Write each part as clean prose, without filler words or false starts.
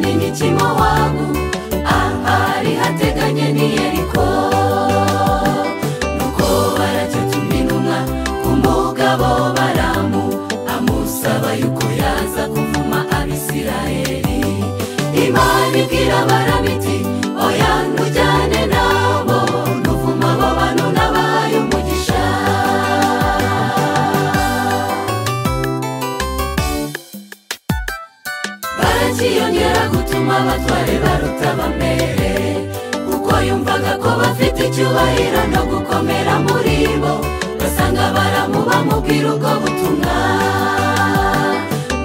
ni nk'ikimo wagu ahari hateganye ni Yeriko. Nuko baracyatumye intumwa ku mugabo Balamu amusaba yuko yaza kuvuma Abisirayeli. Imana ibwira Balamu iti oya ntujyane nabo, nuvuma abo bantu nabahaye umugisha. Barakiyongera gutuma abatware baruta abambere, kuko yumvaga ko bafite icyubahiro no gukomera muri bo. Basanga Balamu bamubwira ubwo butumwa.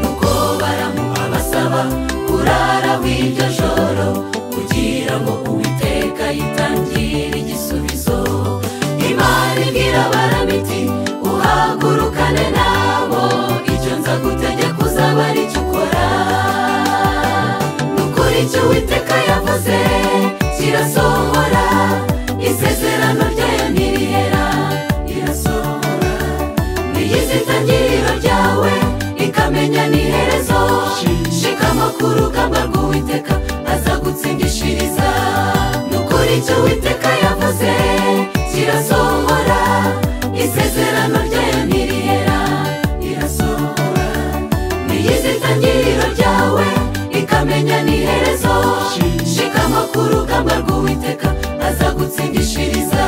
Nuko Balamu abasaba kurara w'iryo joro kugira ngo Uwiteka yitangire igisubizo. Imana ibwira Balamu iti uhagurukane nabo, icyo nza gutegeka uzaba ari cyo ukora. Nukuri icyo Uwiteka yavuze kirasohora, isezerano ryayo ntirihera rirasohora. Niyizi itangiriro ryawe ikamenya n'iherezo, shikama ku rugamba rw'Uwiteka azagutsindishiriza. Nukuri icyo Uwiteka yavuze kirasohora, isezerano ryayo ntirihera rirasohora. Niyizi itangiriro ryawe ikamenya n'iherezo, shikama ku rugamba rw'Uwiteka azagutsindishiriza.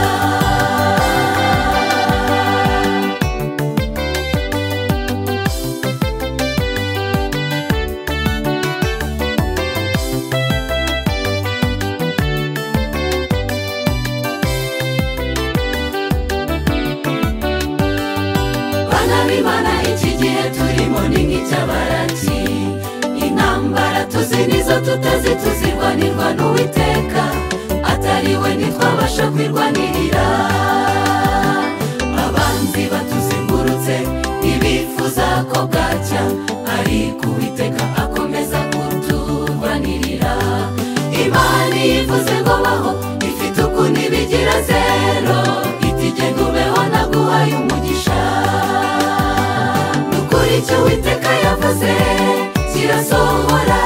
Imana iki gihe turimo ni nk'icyabaraki, intambara tuzi nizo tutazi tuzirwanirwa n'Uwiteka, atari we ntitwabasha kwirwanirira. Abanzi batuzengurutse ntibifuza ko bwacya, ariko Uwiteka akomeza kuturwanirira. Imana yivuze ngo baho ifite ukuntu ibigira zero, iti genda ubeho naguhaye umugisha. Icyo Uwiteka yavuze kirasohora,